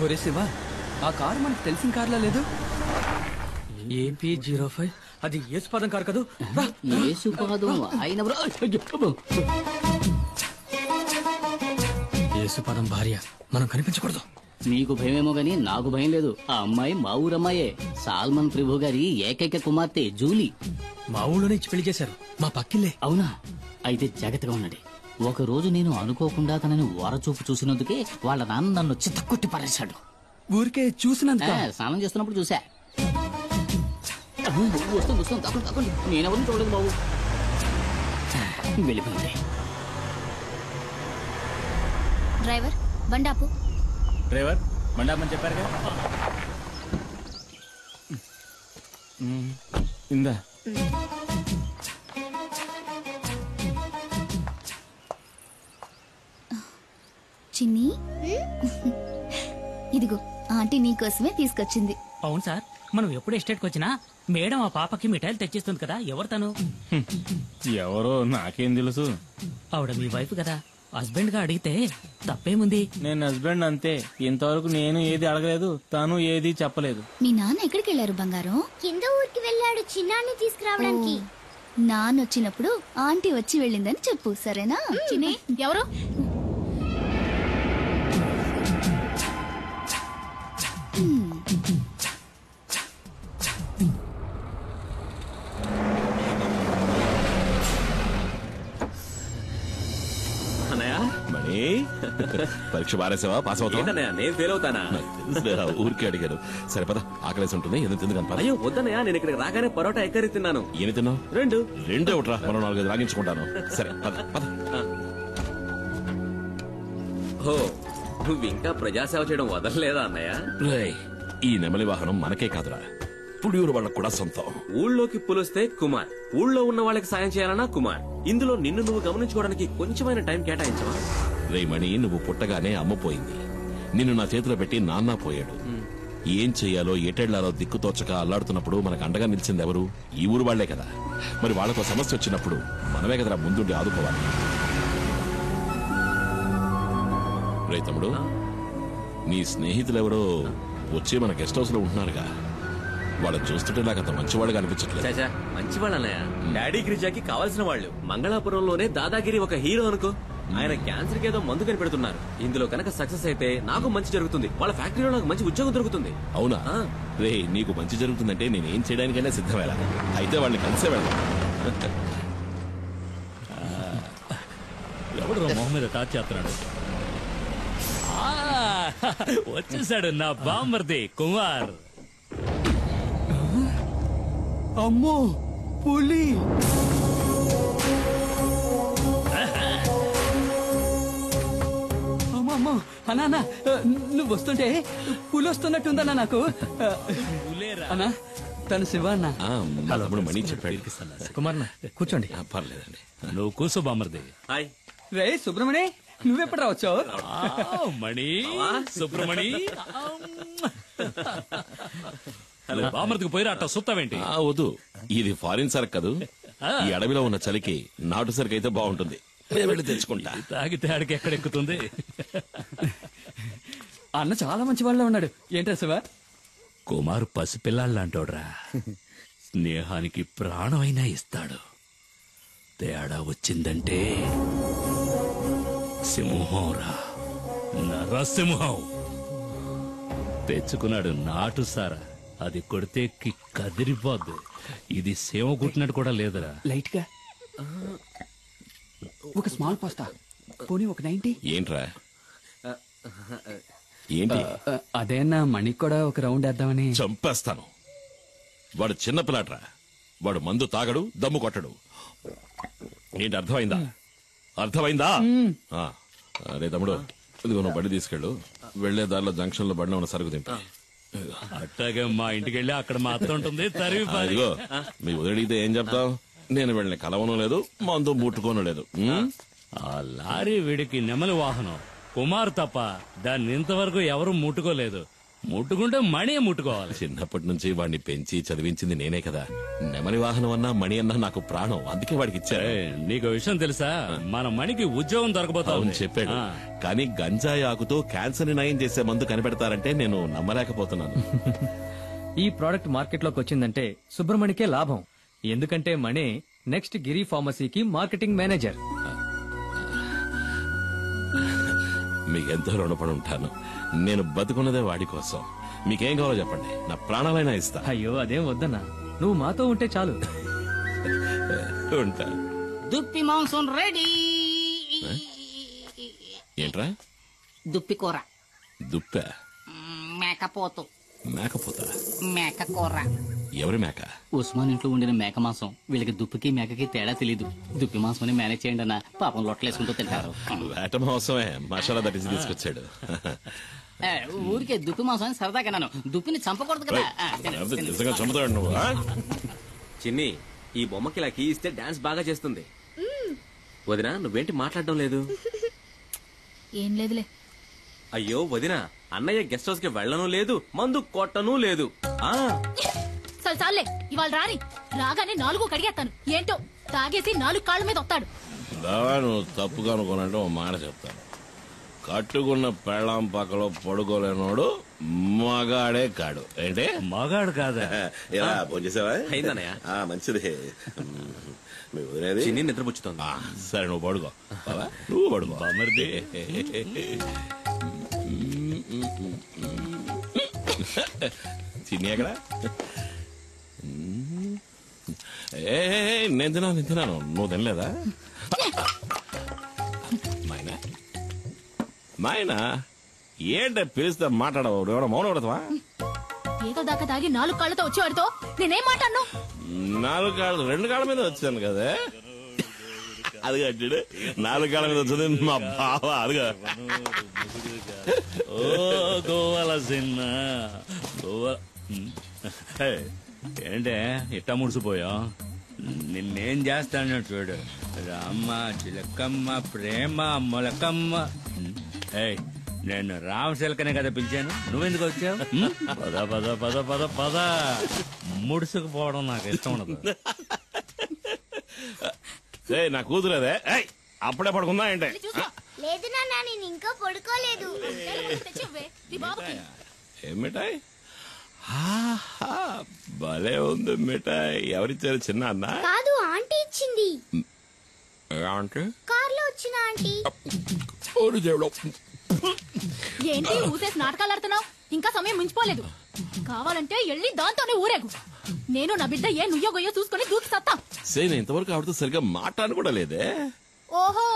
ఒరే శివ, ఆ కారు మనకు తెలిసిన కార్లా లేదు. AP05 అది యేసుపాదం కారు కదూ. యేసుపాదం భార్య, మనం కనిపించకూడదు. నీకు భయమేమో గాని నాకు భయం లేదు. ఆ అమ్మాయి మా ఊరమ్మాయే, సాల్మన్ ప్రభు గారి ఏకైక కుమార్తె జూలీ. మా ఊళ్ళోనే ఇచ్చి పెళ్లి చేశారు, మా పక్కిల్లే. అవునా? అయితే జాగ్రత్తగా ఉండండి. ఒక రోజు నేను అనుకోకుండా తనని ఓరచూపు చూసినందుకే వాళ్ళ నాన్న నన్ను చిత్తకొట్టి పారేశాడు. ఊరికే చూసినందుక? స్నానం చేస్తున్నప్పుడు చూసా. వస్తుంది తప్పండి. నేనెవరిని చూడలేదు బాబు. వెళ్ళిపోయింది. డ్రైవర్ బండాపు. డ్రైవర్ బండాపని చెప్పారు కదా. ఇందా చిన్ని, ఇదిగో ఆంటీ నీకోసమే తీసుకొచ్చింది. అవును సార్, మనం ఎప్పుడు ఎస్టేట్కి వచ్చినా మేడం ఆ పాపకి మిఠాయిలు తెచ్చిస్తుంది కదా. ఎవరు తను? ఎవరో నాకేం తెలుసు. ఆవిడ మీ వైఫ్ కదా. హస్బెండ్ గా అడిగితే తప్పేముంది? నేను హస్బెండ్ అంతే. ఇంతవరకు నేను ఏది అడగలేదు, తను ఏది చెప్పలేదు. మీ నాన్న ఎక్కడికి వెళ్ళారు బంగారం? కింద ఊరికి వెళ్ళాడు చిన్నాన్ని తీసుకురావడానికి. నాన్న వచ్చినప్పుడు ఆంటీ వచ్చి వెళ్ళిందని చెప్పు, సరేనా? చిన్ని, ఎవరు? పరీక్ష బారేసావా? పాస్ అవుతా? నేను ఫెయిల్ అవుతానా? ఊరికే అడిగారు. సరే పద, ఆకలేసి ఉంటుంది. ఎందుకు తిందుకని? అయ్యో వద్దనయ్యా, నేను ఇక్కడికి రాగానే పరోటా ఎక్కరి తిన్నాను. ఏమి తిన్నావు? రెండు ఒకట్రా, మరో 4 రాగించుకుంటాను. సరే పద పద. ఓ, నువ్వు ఇంకా ప్రజాసేవ చేయడం వదలలేదా అన్నయ్య? ఈ నెమలి వాహనం మనకే కాదురా, పుడియూరు వాళ్ళకు కూడా సొంతం. ఊళ్ళోకి పులిస్తే కుమార్, ఊళ్ళో ఉన్న వాళ్ళకి సాయం చేయాలన్నా కుమార్. ఇందులో నిన్ను నువ్వు గమనించుకోవడానికి కొంచెమైన టైం కేటాయించవా? రేమణి, నువ్వు పుట్టగానే అమ్మ పోయింది. నిన్ను నా చేతిలో పెట్టి నాన్న పోయాడు. ఏం చెయ్యాలో ఎటెళ్లాలో దిక్కుతోచక అల్లాడుతున్నప్పుడు మనకు అండగా నిలిచింది ఎవరు? ఈ ఊరు వాళ్లే కదా. మరి వాళ్లకు సమస్య వచ్చినప్పుడు మనమే కదరా ముందుండి ఆదుకోవాలి. రే తమ్ముడు, నీ స్నేహితులెవరో వచ్చి మన గెస్ట్ హౌస్ లో ఉంటున్నారుగా. వాళ్ళని చూస్తుంటే నాకు అంత మంచివాళ్ళుగా అనిపించట్లేదు. మంచివాళ్ళు అన్నయ్య, డాడీ గిరిజాకి కావాల్సిన వాళ్ళు. మంగళాపురంలోనే దాదాగిరి ఒక హీరో అనుకో. ఆయన క్యాన్సర్ కి ఏదో మందు కనిపెడుతున్నారు. ఇందులో కనుక సక్సెస్ అయితే నాకు మంచి జరుగుతుంది, వాళ్ళ ఫ్యాక్టరీలో నాకు మంచి ఉద్యోగం దొరుకుతుంది. అవునా? రే, నీకు మంచి జరుగుతుందంటే నేనేం చేయడానికైనా సిద్ధమేలా. అయితే వాళ్ళని కలిసే వెళ్దాం. ఎవడు మొహం మీద టాచ్ చేస్తున్నాడు? వచ్చేసాడు నా బామ్మర్ది కుమార్. అమ్మో, పులి! అమ్మో అన్నా, నువ్వు వస్తుంటే పులి వస్తున్నట్టుందన్నా నాకు. అన్నా, తను శివ అన్న. తమ్ముడు మణి చెప్పాడు. కుమార్ కూర్చోండి. పర్లేదండి, నువ్వు కూర్చో బామ్మర్ది. రే సుబ్రమణి, నువ్వెప్పుడు రావచ్చావు? మణి, సుబ్రమణి, బామ్మర్దికి పోయిరా అట్ట సుత్తావేంటి? వద్దు, ఇది ఫారిన్ సరుకు కదూ. ఈ అడవిలో ఉన్న చలికి నాటు సరుకు అయితే బాగుంటుంది. వెళ్ళి తెచ్చుకుంటా. తాగితే ఆడికి ఎక్కడెక్కుతుంది? అన్న చాలా మంచి వాళ్ళ ఉన్నాడు. ఏంటా శివ? కుమార్ పసిపిల్లాళ్ళంటోడ్రా, స్నేహానికి ప్రాణమైనా ఇస్తాడు. తేడా వచ్చిందంటే సింహంరా, నరసింహం. తెచ్చుకున్నాడు నాటు సారా, అది కొడితే కదిరిపోద్దు. ఇది సేవ కుట్టినట్టు కూడా లేదురా. లైట్ గా ఒక స్మాల్ పాస్తా, పోనీ ఒక 90. ఏంట్రా? ఏంటి? అదేనా మణికి కూడా ఒక రౌండ్ వేద్దామని. చంపేస్తాను. వాడు చిన్న పిల్లాడ్రా, వాడు మందు తాగడు, దమ్ము కొట్టడు. ఏంటి అర్థమైందా? అర్థమైందా? అరే తమ్ముడు, ఇదిగో నువ్వు బండి తీసుకెళ్ళు. వెళ్లే దారిలో జంక్షన్ లో బండి ఉన్న సరుకు తింటా. అట్టాగే మా ఇంటికి వెళ్ళి అక్కడ మా అత్త ఉంటుంది. ఇదిగో మీ వదిలితే ఏం చెప్తావు? నేను వెళ్ళిన కలవను లేదు, మందు ముట్టుకోను లేదు. ఆ లారీ వీడికి నెమలి వాహనం. కుమార్ తప్ప దాన్ని ఇంతవరకు ఎవరు ముట్టుకోలేదు. ముట్టుకుంటే మణి ముట్టుకోవాలి. చిన్నప్పటి నుంచి వాడిని పెంచి చదివించింది నేనే కదా. నెమలి వాహనం అన్నా మణి అన్నా నాకు ప్రాణం, అందుకే వాడికి ఇచ్చా. నీకు విషయం తెలుసా, మన మణికి ఉద్యోగం దొరకబోతా అవును చెప్పాడు, కానీ గంజాయి ఆకుతో క్యాన్సర్ ని నయం చేసే మందు కనిపెడతారంటే నేను నమ్మలేకపోతున్నాను. ఈ ప్రోడక్ట్ మార్కెట్ లోకి వచ్చిందంటే సుబ్రమణికే లాభం. ఎందుకంటే మణి నెక్స్ట్ గిరి ఫార్మసీకి మార్కెటింగ్ మేనేజర్. మీకెంతో రుణపడి ఉంటాను. నేను బతుకున్నదే వాడి కోసం. మీకేం కావాలో చెప్పండి, నా ప్రాణాలైనా ఇస్తా. అయ్యో అదేం వద్దన్నా, నువ్వు మాతో ఉంటే చాలు. ఉంటా. దుప్పి మాంసం రెడీ. ఏంట్రా? దుప్పి కూర. దుప్ప? మేకపోతు. మేకపోతా? మేక కూర. ఎవరి మేక? ఉస్మాన్ ఇంట్లో ఉండిన మేక మాంసం. వీళ్ళకి దుప్పికి మేకకి తేడా తెలీదు. దుప్పి మాంసం మేనేజ్ చేయండి అన్న, పాపం లొట్టలేసుకుంటూ తింటారు. వేట మాంసమే, మసాలా దట్టించి తీసుకొచ్చాడు. ఊరికే దుప్పి మాంసం సరదాగా నన్ను దుప్పిని చంపకూడదు కదా. నిజంగా చంపుతాడు నువ్వు. చిన్ని, ఈ బొమ్మకి ఇలా కీ ఇస్తే డాన్స్ బాగా చేస్తుంది. వదినా, నువ్వేంటి మాట్లాడడం లేదు? ఏం లేదులే. అయ్యో వదినా, అన్నయ్య గెస్ట్ హౌస్ కి వెళ్ళను లేదు, మందు కొట్టను లేదు. చాలే, ఇవాళ రాని రాగానే 4 కడిగేస్తాను. ఏంటో తాగేసి 4 కాళ్ళ మీద వస్తాడు. నువ్వు తప్పుగా అనుకోనంటే ఓ మాట చెప్తాను. కట్టుకున్న పెళ్ళాం పక్కలో పడుకోలేనోడు మగాడే కాడు. ఏంటి? మగాడు కాదా? ఇలా ఫోన్ చేసావా? అయిందన్నయ్య. మంచిది. మీ వదిలేది చిన్ని నిద్రపుచ్చుతోంది. సరే నువ్వు పడుకో. నువ్వు పడుకో. మరిది చిన్ని ఎక్కడ? నేను తిన్నాను, నువ్వు తినలేదా? మైనా మైనా ఏంట పిలిస్తే మాట్లాడవు? ఎవడో మౌనం పడతావా? ఏదో దాకా తాగి 4 కాళ్ళతో వచ్చేవాడితో నేనేం మాట్లాడను? 4 కాళ్ళు 2 కాళ్ళ మీద వచ్చాను కదా. అది కట్టాడు 4 కాళ్ళ మీద వచ్చింది మా బావ. అదిగా ఓ గోవాల సిన్న గోవా. ఏంటే ఇట్టా ముడిసిపోయా? నిన్నేం చేస్తాను చూడు. రామ్మ చిలకమ్మ ప్రేమ మొలకమ్మ. నేను రామశిలకనే కదా పిలిచాను, నువ్వెందుకు వచ్చావు? పద పద పద పద పద. ముడుసుకుపోవడం నాకు ఇష్టం ఉండదు. నా కూతురేదే, అప్పుడే పడుకుందా ఏంటే? లేదు నాన్న, నేను ఇంకా పడుకోలేదు. ఏం మిఠాయి? భలే ఉంది మిఠాయి. ఎవరిచ్చారు? చిన్న అన్న? కాదు, ఆంటీ ఇచ్చింది. ఆంటీ? కార్లో వచ్చిన ఆంటీ. ఏంటి ఊసేసి నాటకాలు ఆడుతున్నావు? ఇంకా సమయం మించిపోలేదు. కావాలంటే వెళ్ళి దాంతోనే ఊరేగు. నేను నా బిడ్డ ఏ నుయ్యో గొయ్యో చూసుకుని దూకి సత్తా. నేను ఇంతవరకు ఆవిడతో సరిగ్గా మాట్లాడను కూడా లేదే. ఓహో,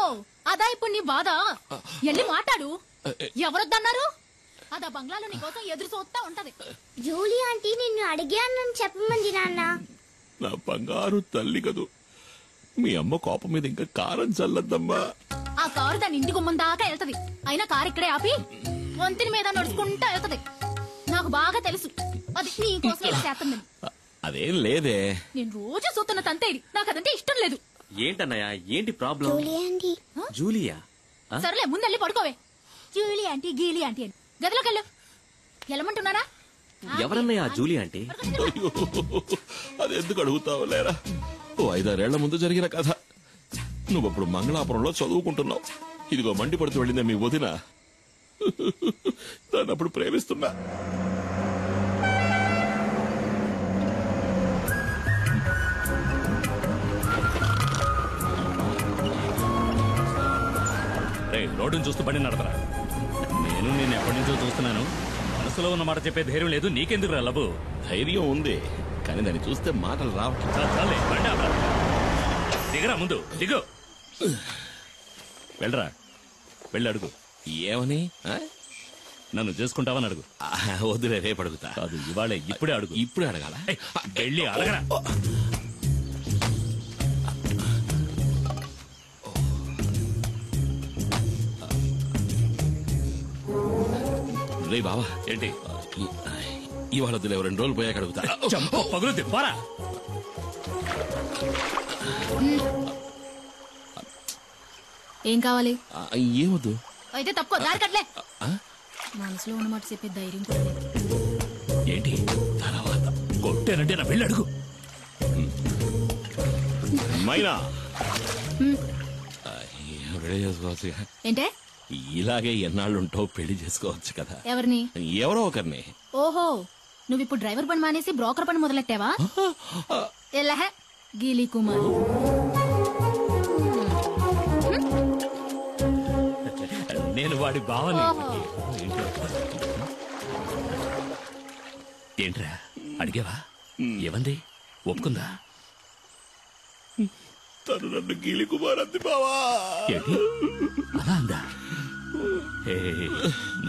అదా ఇప్పుడు నీ బాధ? వెళ్ళి మాట్లాడు. ఎవరొద్దన్నారు? అదా బంగ్లాలో నీ కోసం ఎదురు చూస్తా ఉంటది. జూలీ ఆంటీ నిన్ను అడిగానని చెప్పమంది నాన్న. నా బంగారు తల్లి కదూ. మీ అమ్మ కోపం మీద ఇంకా కారం చల్లద్దమ్మా. ఆ కారు దాని ఇంటి గుమ్మం దాకా వెళ్తది. అయినా కారు ఇక్కడే ఆపి వంతిని మీద నడుచుకుంటా వెళ్తది. నాకు బాగా తెలుసు అది నీ కోసం ఇలా చేస్తుందని. అదేం లేదే. నేను రోజు చూస్తున్న తంతే ఇది. నాకు అదంటే ఇష్టం లేదు. ఏంటన్నయ్య, ఏంటి ప్రాబ్లం? Julie aunty. జూలియా? సరేలే, ముందెళ్ళి పడుకోవే. జూలీ ఆంటీ గీలీ ఆంటీ అని గదిలోకి వెళ్ళు. వెళ్ళమంటున్నారా? ఎవరన్నయ్య జూలీ ఆంటీ? అది ఎందుకు అడుగుతావు లేరా? 5-6 ఏళ్ల ముందు జరిగిన కథ. నువ్వప్పుడు మంగళాపురంలో చదువుకుంటున్నావు. ఇదిగో మండిపడుతూ వెళ్ళిందే మీ వదిన. దాన్ని అప్పుడు ప్రేమిస్తున్నా. రోడ్డును చూస్తూ బండి నడపరా. నేను ఎప్పటి నుంచో చూస్తున్నాను. మనసులో ఉన్న మాట చెప్పే ధైర్యం లేదు. నీకెందుకు రా లబు? ధైర్యం ఉంది, కానీ దాన్ని చూస్తే మాటలు రావట్లే. బండి ఆపరా. దిగరా, ముందు దిగు. వెళ్ళరా, వెళ్ళి అడుగు. ఏమని? నన్ను చేసుకుంటావని అడుగు. వద్దులే, రేపు అడుగుతా. కాదు, ఇవాళే, ఇప్పుడే అడుగు. ఇప్పుడే అడగాల? వెళ్ళి అడగరా. రే బావా, ఏంటి? ఇవాళ వద్దులే, 2 రోజులు పోయాక అడుగుతా. పగులుద్ది, పోరా. ఏం కావాలి? ఏమొద్దు. అయితే తప్పుకో, దారి కట్లే. మనసులో ఉన్నమాట చెప్పే ధైర్యం కూడా లేదు. ఏంటి తర్వాత కొట్టానంటే నా పెళ్ళి అడుగు. మైనా రెడీ చేసుకోవచ్చు. ఏంటే ఇలాగే ఎన్నాళ్ళుంటావు, పెళ్లి చేసుకోవచ్చు కదా. ఎవరిని? ఎవరో ఒకరిని. ఓహో, నువ్వు ఇప్పుడు డ్రైవర్ పని మానేసి బ్రోకర్ పని మొదలెట్టావా? ఎలా గీలీ కుమార్. నేను వాడి భావని. ఏంట్రా అడిగావా? ఏమంది? ఒప్పుకుందా? తను నన్ను గీలి కుమార్ అంది బావా. ఏంటి అలా అందా?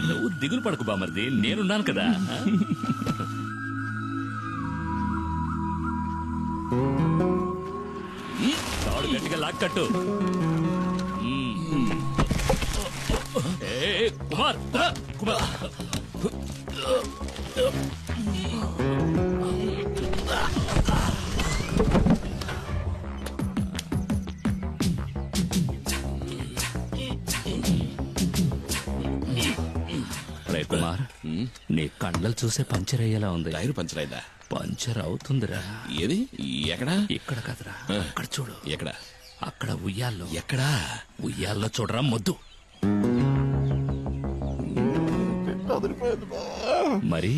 నువ్వు దిగులు పడకు బామర్ది, నేనున్నాను కదా. తాడు గట్టిగా లాక్కట్టు. కుమార్ కుమార్ కుమార్, నీ కళ్ళలు చూసే పంచర్ అయ్యేలా ఉంది. టైర్ పంచర్ అయిందా? పంచర్ అవుతుందిరా. ఏది? ఎక్కడా? ఇక్కడ కదరా, అక్కడ చూడు. ఎక్కడ? అక్కడ ఉయ్యాల్లో. ఎక్కడా? ఉయ్యాల్లో చూడరా మొద్దు. మరి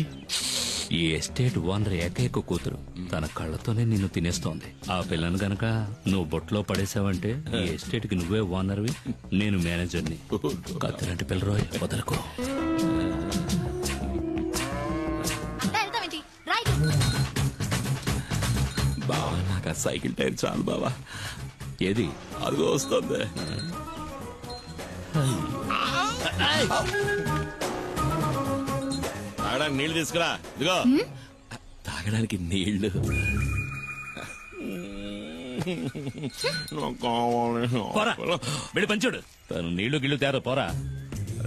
ఈ ఎస్టేట్ ఓనర్ ఏకైక కూతురు తన కళ్ళతోనే నిన్ను తినేస్తోంది. ఆ పిల్లను గనక నువ్వు బొట్లో పడేసావంటే ఈ ఎస్టేట్ కి నువ్వే ఓనర్వి, నేను మేనేజర్ని. కత్తిలాంటి పిల్లరోయ్, వదలకు. బావా, నాకు ఆ సైకిల్ టైర్ చాలు బావా. ఏది? అదిగో వస్తుంది. తాగడానికి నీళ్లు తీసుకురా. ఇదిగో తాగడానికి నీళ్లు. వెళ్ళి పంచాడు. తను నీళ్లు గిళ్ళు తేరా పోరా.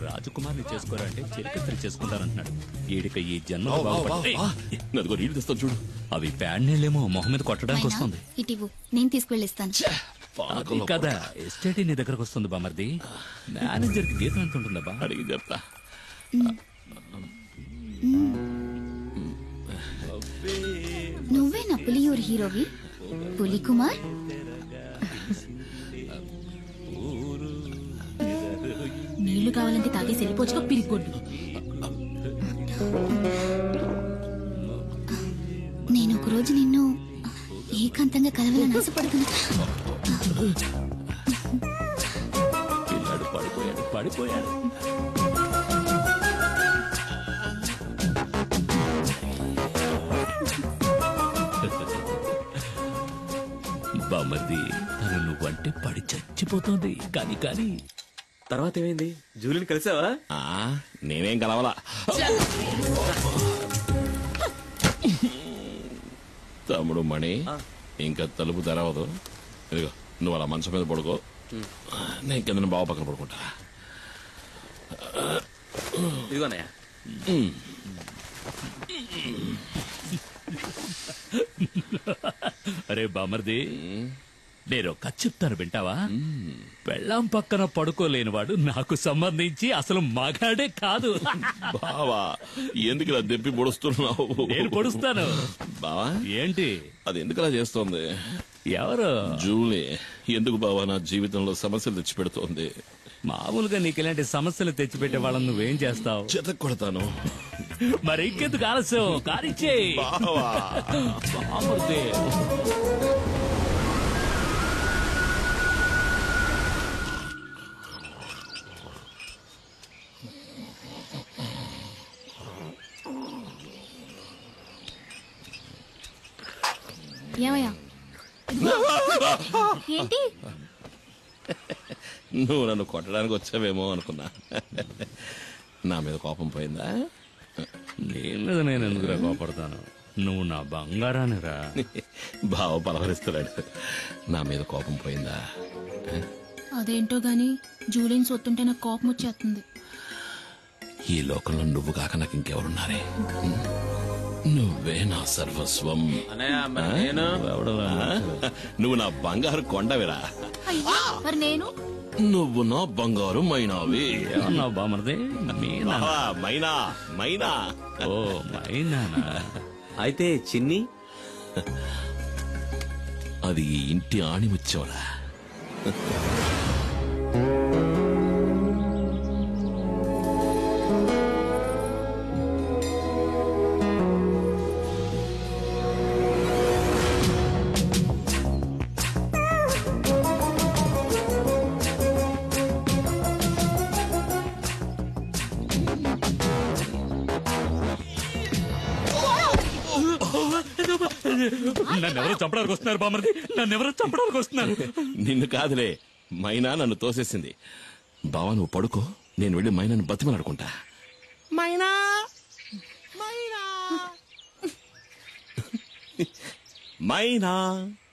రాజకుమార్ని చేసుకోరా అంటే చిరకత్రి చేసుకుంటానంటున్నాడు. ఈడిక ఈ జన్మ అదిగో నీళ్లు తెస్తాను చూడు. అవి ప్యాడ్ నీళ్ళేమో మొహం మీద కొట్టడానికి వస్తుంది. ఇటివు, నేను తీసుకువెళ్ళిస్తాను. కదా ఎస్టేట్ నీ దగ్గరకు వస్తుంది బామర్ది. మేనేజర్ కి జీతం ఎంత ఉంటుందా బా? అడిగి చెప్తా. నువ్వే నా పులియూరు హీరోవి, పులి కుమార్. నీళ్లు కావాలంటే తాగేసి వెళ్ళిపోవచ్చుగా పిరిగొడ్డు. నేను ఒక రోజు నిన్ను ఏకాంతంగా కలవాలని ఆశపడుతున్నా. పిల్లాడు పడిపోయాడు పడిపోయాడు. బామర్ది, తను నువ్వంటే పడి చచ్చిపోతుంది. కానీ కానీ తర్వాత ఏమైంది? జూలిని కలిసావా? నేనేం కలవాలా. తమ్ముడు మణి, ఇంకా తలుపు తెరవదు. ఇదిగో నువ్వు అలా మంచం మీద పడుకో, నేను కింద బావ పక్కన పడుకుంటా. ఇదిగోనయ్యా. అరే బామర్ది, నేను కథ చెప్తాను వింటావా? పెళ్ళాం పక్కన పడుకోలేనివాడు నాకు సంబంధించి అసలు మగాడే కాదు. బావా, ఎందుకు ఇలా దెప్పి పొడుస్తున్నావు? నేను పొడుస్తాను బావా. ఏంటి అది? ఎందుకు అలా చేస్తోంది? ఎవరు? జూలీ. ఎందుకు బావా నా జీవితంలో సమస్యలు తెచ్చిపెడుతోంది? మామూలుగా నీకు ఇలాంటి సమస్యలు తెచ్చిపెట్టే వాళ్ళని నువ్వేం చేస్తావు? చెత్త కొడతాను. మరి ఇంకెందుకు ఆలస్యం? కానిచ్చే బామర్ది. ఏమయ్యా? ఏంటి? నువ్వు నన్ను కొట్టడానికి వచ్చావేమో అనుకున్నా. నా మీద కోపం పోయిందా? నేను ఎందుకురా కోపడతాను? నువ్వు నా బంగారాన్ని రా. బావ పలవరిస్తున్నాడు. నా మీద కోపం పోయిందా? అదేంటో గాని జూలిని సొత్తుంటే నాకు కోపం వచ్చేస్తుంది. ఈ లోకంలో నువ్వు కాక నాకు ఇంకెవరున్నారే? నువ్వే నా సర్వస్వం. నేను నువ్వు నా బంగారు కొండవిరా. అయ్యో, మరి నేను నువ్వు నా బంగారు మైనావి. ఏమన్నావు బామర్ది? మీనా? మైనా మైనా. ఓ మైనానా? అయితే చిన్ని అది ఈ ఇంటి ఆణిముత్యంరా. నన్నెవరో చంపడానికి వస్తున్నారు బామర్ది, నన్నెవరో చంపడానికి వస్తున్నారు. నిన్ను కాదులే, మైనా నన్ను తోసేసింది. బావా నువ్వు పడుకో, నేను వెళ్ళి మైనాను బతిమలాడుకుంటా. మైనా మైనా మైనా